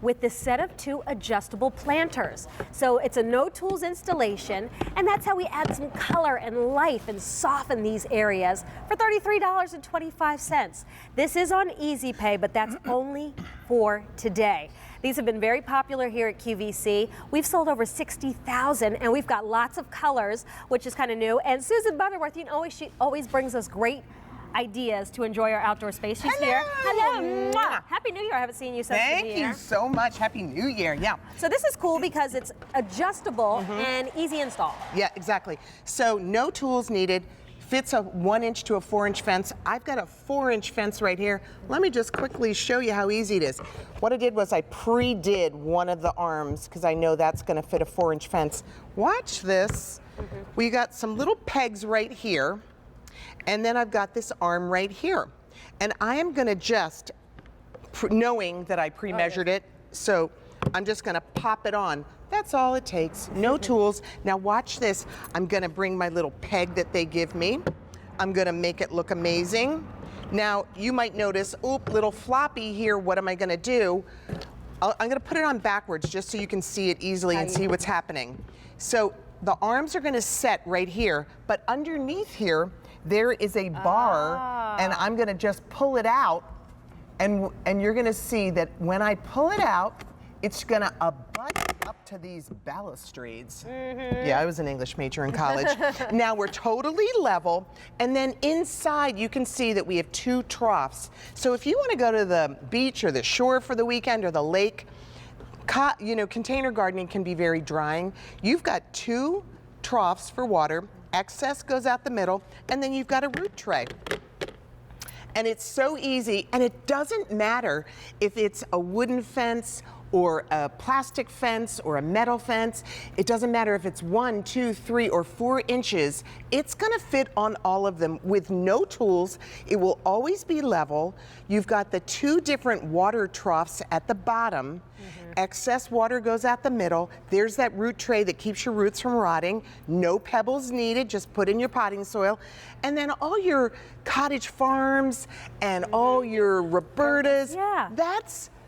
with this set of 2 adjustable planters. So it's a no tools installation, and that's how we add some color and life and soften these areas for $33.25. This is on Easy Pay, but that's only for today. These have been very popular here at QVC. We've sold over 60,000, and we've got lots of colors, which is kind of new. And Susan Butterworth, you know, she always brings us great ideas to enjoy our outdoor space. She's here. Hello. Mwah. Happy New Year. I haven't seen you since the New Year. Thank you so much. Happy New Year. Yeah. So this is cool because it's adjustable and easy install. Yeah, exactly. So no tools needed. Fits a 1-inch to a 4-inch fence. I've got a 4-inch fence right here. Let me just quickly show you how easy it is. What I did was I pre-did one of the arms because I know that's going to fit a 4-inch fence. Watch this. We got some little pegs right here, and then I've got this arm right here. And I am going to just, knowing that I pre-measured it, so I'm just going to pop it on. That's all it takes. No tools. Now watch this. I'm going to bring my little peg that they give me. I'm going to make it look amazing. Now you might notice, oop, little floppy here. What am I going to do? I'm going to put it on backwards just so you can see it easily and see what's happening. So the arms are going to set right here, but underneath here there is a bar, and I'm going to just pull it out, and you're going to see that when I pull it out, it's going to abut up to these balustrades. Yeah, I was an English major in college. Now we're totally level, and then inside you can see that we have 2 troughs. So if you want to go to the beach or the shore for the weekend or the lake, you know, container gardening can be very drying. You've got 2 troughs for water, excess goes out the middle, and then you've got a root tray. And it's so easy, and it doesn't matter if it's a wooden fence or a plastic fence or a metal fence. It doesn't matter if it's 1, 2, 3, or 4 inches. It's gonna fit on all of them with no tools. It will always be level. You've got the 2 different water troughs at the bottom. Excess water goes out the middle. There's that root tray that keeps your roots from rotting. No pebbles needed, just put in your potting soil. And then all your cottage farms and all your Robertas,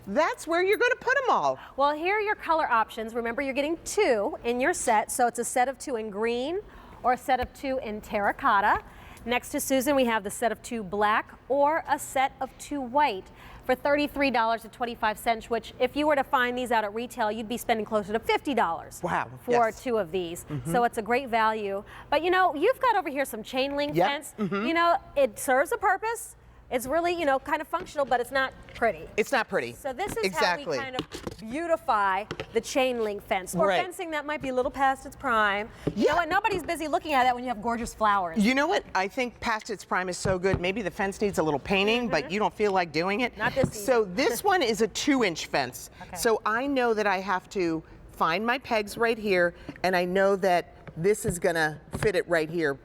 that's where you're going to put them all. Well, here are your color options. Remember, you're getting 2 in your set, so it's a set of 2 in green or a set of 2 in terracotta. Next to Susan, we have the set of 2 black or a set of 2 white for $33.25, which if you were to find these out at retail, you'd be spending closer to $50 for 2 of these. So it's a great value. But you know, you've got over here some chain link fence. You know, it serves a purpose. It's really, you know, kind of functional, but it's not pretty. It's not pretty. So this is how we kind of beautify the chain link fence, or fencing that might be a little past its prime. You know what? Nobody's busy looking at that when you have gorgeous flowers. You know what? I think past its prime is so good. Maybe the fence needs a little painting, but you don't feel like doing it. Not this season. So this one is a 2-inch fence. So I know that I have to find my pegs right here, and I know that this is gonna fit it right here.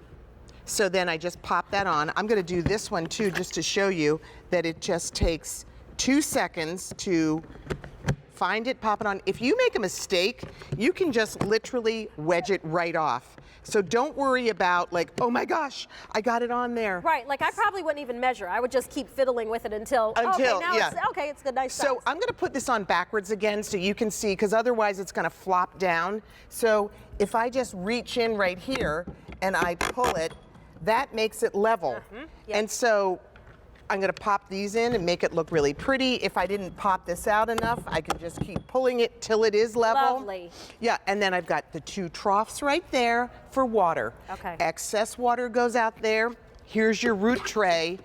So then I just pop that on. I'm gonna do this one too, just to show you that it just takes 2 seconds to find it, pop it on. If you make a mistake, you can just literally wedge it right off. So don't worry about like, oh my gosh, I got it on there. Right, like I probably wouldn't even measure. I would just keep fiddling with it until okay, now it's a nice size. So I'm gonna put this on backwards again so you can see, because otherwise it's gonna flop down. So if I just reach in right here and I pull it, that makes it level. And so I'm gonna pop these in and make it look really pretty. If I didn't pop this out enough, I can just keep pulling it till it is level. Lovely. Yeah, and then I've got the 2 troughs right there for water. Excess water goes out there. Here's your root tray.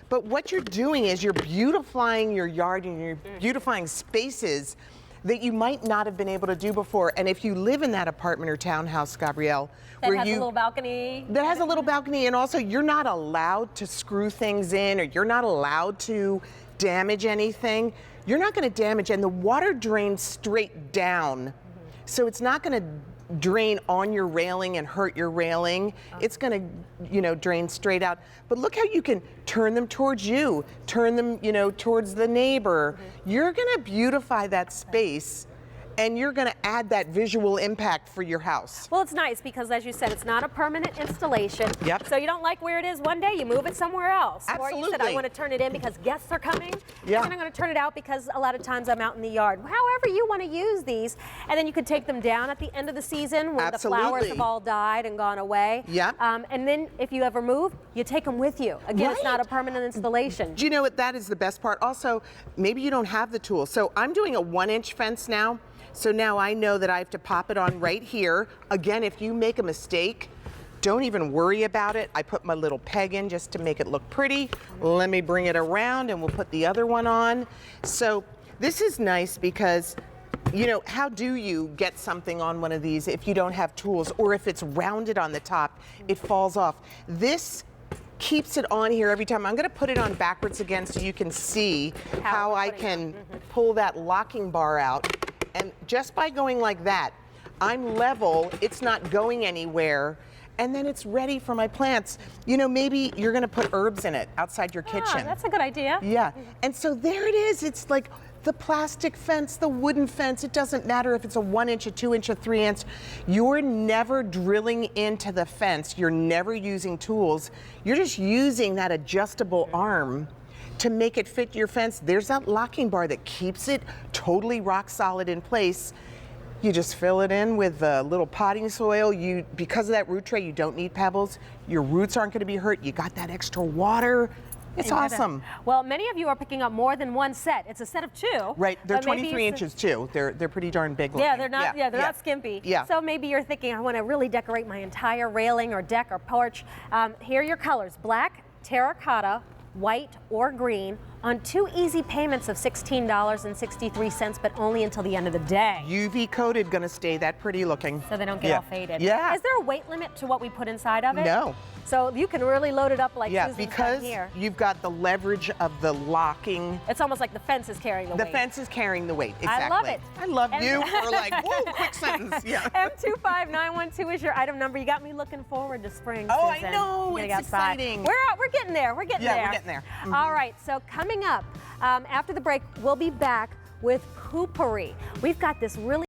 But what you're doing is you're beautifying your yard and you're beautifying spaces that you might not have been able to do before. And if you live in that apartment or townhouse, Gabrielle, that has a little balcony. That has a little balcony, and also you're not allowed to screw things in, or you're not allowed to damage anything. You're not gonna damage, and the water drains straight down. So it's not gonna drain on your railing and hurt your railing. It's gonna, you know, drain straight out. But look how you can turn them towards you, turn them, you know, towards the neighbor. You're gonna beautify that space and you're going to add that visual impact for your house. Well, it's nice because, as you said, it's not a permanent installation. Yep. So you don't like where it is one day, you move it somewhere else. Or you said, I Absolutely. want to turn it in because guests are coming. Yeah. And I'm going to turn it out because a lot of times I'm out in the yard. However you want to use these. And then you could take them down at the end of the season when the flowers Absolutely. have all died and gone away. Yep. And then if you ever move, you take them with you. Again, it's not a Right. permanent installation. Do you know what? That is the best part. Also, maybe you don't have the tool. So I'm doing a 1-inch fence now. So now I know that I have to pop it on right here. Again, if you make a mistake, don't even worry about it. I put my little peg in just to make it look pretty. Let me bring it around and we'll put the other one on. So this is nice because, you know, how do you get something on one of these if you don't have tools, or if it's rounded on the top, it falls off. This keeps it on here every time. I'm going to put it on backwards again so you can see how I can pull that locking bar out. And just by going like that, I'm level, it's not going anywhere, and then it's ready for my plants. You know, maybe you're going to put herbs in it outside your kitchen. That's a good idea. Yeah, and so there it is. It's like the plastic fence, the wooden fence. It doesn't matter if it's a 1-inch, a 2-inch, a 3-inch. You're never drilling into the fence. You're never using tools. You're just using that adjustable arm to make it fit your fence. There's that locking bar that keeps it totally rock solid in place. You just fill it in with a little potting soil. Because of that root tray, you don't need pebbles. Your roots aren't going to be hurt. You got that extra water. It's awesome. Well, many of you are picking up more than one set. It's a set of 2. Right, they're but maybe 23 inches too. They're pretty darn big looking. Yeah, they're not. Yeah, they're not skimpy. Yeah. So maybe you're thinking, I want to really decorate my entire railing or deck or porch. Here are your colors: black, terracotta, white, or green, on 2 easy payments of $16.63, but only until the end of the day. UV coated, gonna stay that pretty looking. So they don't get all faded. Yeah. Is there a weight limit to what we put inside of it? No. So you can really load it up like Yeah, Susan's done because here. you've got the leverage of the locking. It's almost like the fence is carrying the weight. The fence is carrying the weight, exactly. I love it. I love you. We're like, whoa, quick sentence. Yeah. M25912 is your item number. You got me looking forward to spring, Oh, I Susan. know. I'm gonna It's get outside. exciting. We're getting there. We're getting Yeah, there. we're getting there. All right, so coming up, after the break, we'll be back with poopery. We've got this really